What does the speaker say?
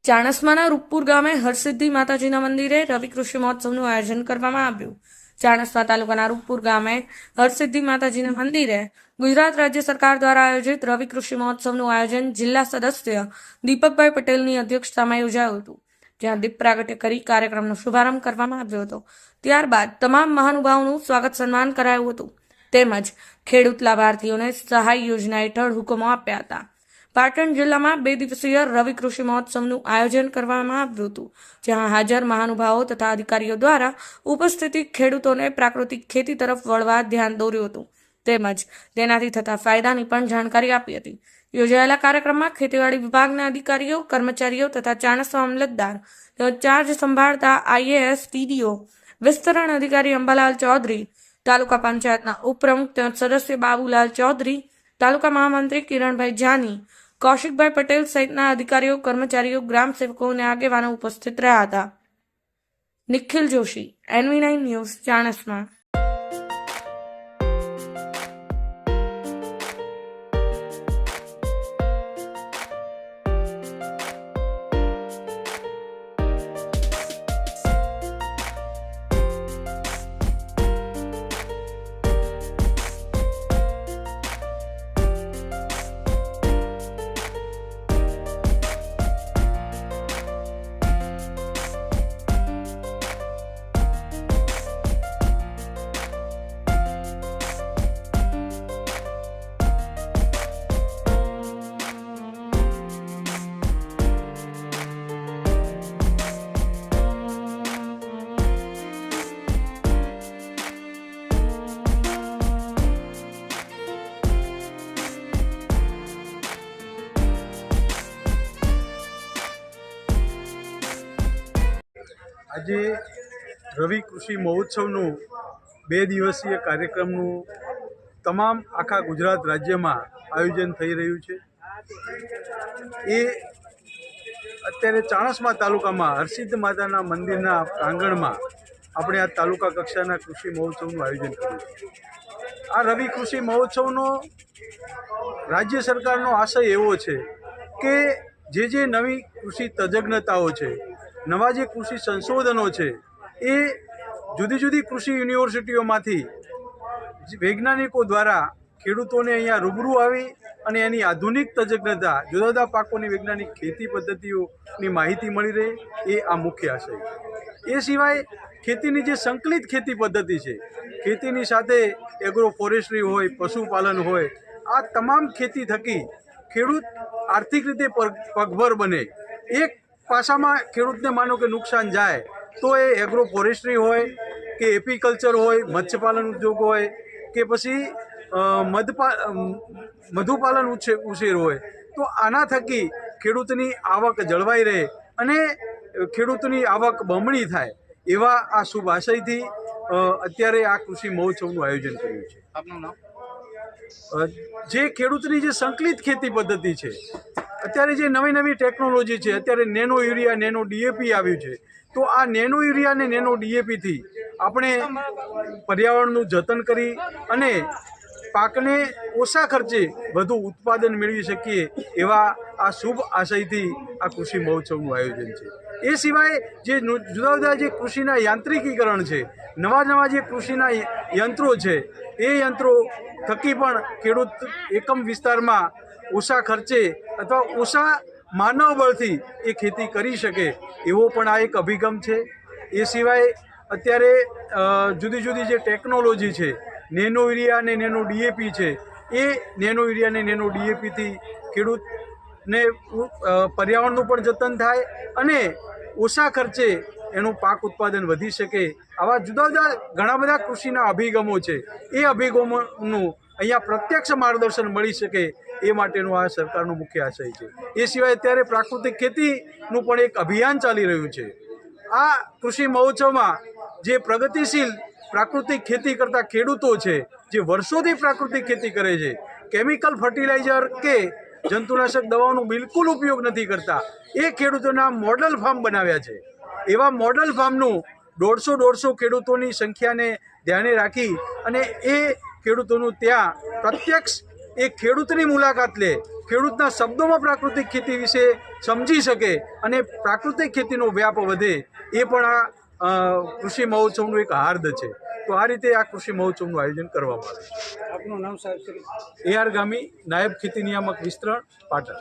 ચાણસ્માના રૂપપુર ગામે હરસિદ્ધિ માતાજીના મંદિરે રવિ કૃષિ મહોત્સવનું આયોજન કરવામાં આવ્યું। ચાણસ્મા તાલુકાના રૂપપુર ગામે હરસિદ્ધિ માતાજીના મંદિરે ગુજરાત રાજ્ય સરકાર દ્વારા આયોજિત રવિ કૃષિ મહોત્સવનું આયોજન જિલ્લા સદસ્ય દીપકભાઈ પટેલની અધ્યક્ષતામાં યોજાયું હતું, જ્યાં દીપ પ્રાગટ્ય કરી કાર્યક્રમનો શુભારંભ કરવામાં આવ્યો હતો। ત્યારબાદ તમામ મહાનુભાવોનું સ્વાગત સન્માન કરાયું હતું, તેમજ ખેડૂત લાભાર્થીઓને સહાય યોજના હેઠળ હુકમો આપ્યા હતા। પાટણ જિલ્લામાં 2 દિવસીય રવિ કૃષિ મહોત્સવનું આયોજન કરવામાં આવ્યું હતું, જ્યાં હાજર મહાનુભાવો તથા અધિકારીઓ દ્વારા ઉપસ્થિત ખેડૂતોને પ્રાકૃતિક ખેતી તરફ વળવા ધ્યાન દોર્યું હતું, તેમજ તેનાથી થતા ફાયદાની પણ જાણકારી આપી હતી। યોજાયેલા કાર્યક્રમમાં ખેતીવાડી વિભાગના અધિકારીઓ, કર્મચારીઓ તથા ચાણસ્મા અમલતદાર તેમજ ચાર્જ સંભાળતા IAS TDO વિસ્તરણ અધિકારી અંબાલાલ ચૌધરી, તાલુકા પંચાયતના ઉપપ્રમુખ તેમજ સદસ્ય બાબુલાલ ચૌધરી, તાલુકા મહામંત્રી કિરણભાઈ જાની, કૌશિકભાઈ પટેલ સહિતના અધિકારીઓ, કર્મચારીઓ, ગ્રામ સેવકો અને આગેવાનો ઉપસ્થિત રહ્યા હતા। Nikhil Joshi, NV9 news, Chanasma. આજે રવિ કૃષિ મહોત્સવનું 2 દિવસીય કાર્યક્રમનું તમામ આખા ગુજરાત રાજ્યમાં આયોજન થઈ રહ્યું છે। એ અત્યારે ચાણસ્મા તાલુકામાં હરસિદ્ધ માતાના મંદિરના પ્રાંગણમાં આપણે આ તાલુકા કક્ષાના કૃષિ મહોત્સવનું આયોજન કર્યું છે। આ રવિ કૃષિ મહોત્સવનો રાજ્ય સરકારનો આશય એવો છે કે જે નવી કૃષિ તજજ્ઞતાઓ છે, નવા જે કૃષિ સંશોધનો છે, એ જુદી જુદી કૃષિ યુનિવર્સિટીઓમાંથી વૈજ્ઞાનિકો દ્વારા ખેડૂતોને અહીંયા રૂબરૂ આવી અને એની આધુનિક તજજ્ઞતા, જુદા જુદા પાકોની વૈજ્ઞાનિક ખેતી પદ્ધતિઓની માહિતી મળી રહે, એ આ મુખ્ય આશય છે। એ સિવાય ખેતીની જે સંકલિત ખેતી પદ્ધતિ છે, ખેતીની સાથે એગ્રો ફોરેસ્ટ્રી હોય, પશુપાલન હોય, આ તમામ ખેતી થકી ખેડૂત આર્થિક રીતે પગભર બને। એક પાસામાં ખેડૂતને માનો કે નુકસાન જાય તો એ એગ્રો ફોરેસ્ટ્રી હોય કે એપીકલ્ચર હોય, મત્સ્યપાલન ઉદ્યોગ હોય કે પછી મધુપાલન ઉછેર હોય, તો આના થકી ખેડૂતની આવક જળવાઈ રહે અને ખેડૂતની આવક બમણી થાય, એવા આ શુભ આશયથી અત્યારે આ કૃષિ મહોત્સવનું આયોજન કર્યું છે। આપનું નામ? જે ખેડૂતની જે સંકલિત ખેતી પદ્ધતિ છે, અત્યારે જે નવી ટેકનોલોજી છે, અત્યારે નેનો યુરિયા, નેનો DAP આવ્યું છે, તો આ નેનો યુરિયા અને નેનો DAPથી આપણે પર્યાવરણનું જતન કરી અને પાકને ઓછા ખર્ચે વધુ ઉત્પાદન મેળવી શકીએ, એવા આ શુભ આશયથી આ કૃષિ મહોત્સવનું આયોજન છે। એ સિવાય જે જુદા જુદા જે કૃષિના યાંત્રિકીકરણ છે, નવા જે કૃષિના યંત્રો છે, એ યંત્રો થકી પણ ખેડૂત એકમ વિસ્તારમાં ઓછા ખર્ચે અથવા ઓછા માનવ બળથી એ ખેતી કરી શકે, એવો પણ આ એક અભિગમ છે। એ સિવાય અત્યારે જુદી જુદી જે ટેકનોલોજી છે, નેનો યુરિયા અને નેનો DAP છે, એ નેનો યુરિયા અને નેનો DAPથી ખેડૂતને પર્યાવરણનું પણ જતન થાય અને ઓછા ખર્ચે એનું પાક ઉત્પાદન વધી શકે, આવા જુદા જુદા ઘણા બધા કૃષિના અભિગમો છે, એ અભિગમોનું અહીંયા પ્રત્યક્ષ માર્ગદર્શન મળી શકે, એ માટેનું આ સરકારનો મુખ્ય આશય છે। એ સિવાય અત્યારે પ્રાકૃતિક ખેતીનું પણ એક અભિયાન ચાલી રહ્યું છે। આ કૃષિ મહોત્સવમાં જે પ્રગતિશીલ પ્રાકૃતિક ખેતી કરતા ખેડૂતો છે, જે વર્ષોથી પ્રાકૃતિક ખેતી કરે છે, કેમિકલ ફર્ટિલાઇઝર કે જંતુનાશક દવાઓનો બિલકુલ ઉપયોગ નથી કરતા, એ ખેડૂતોના મોડલ ફાર્મ બનાવ્યા છે। એવા મોડલ ફાર્મનું 150 ખેડૂતોની સંખ્યાને ધ્યાને રાખી અને એ ખેડૂતોનું ત્યાં પ્રત્યક્ષ એ ખેડૂતની મુલાકાત લે ખેડૂતના શબ્દોમાં પ્રાકૃતિક ખેતી વિશે સમજી શકે અને પ્રાકૃતિક ખેતીનો વ્યાપ વધે એ પણ આ કૃષિ મહોત્સવનું એક હાર્દ છે. તો આ રીતે આ કૃષિ મહોત્સવનું આયોજન કરવામાં આવે છે. આપનું નામ સાહેબ શ્રી? AR ગામી, નાયબ ખેતી નિયામક વિસ્તરણ, પાટણ.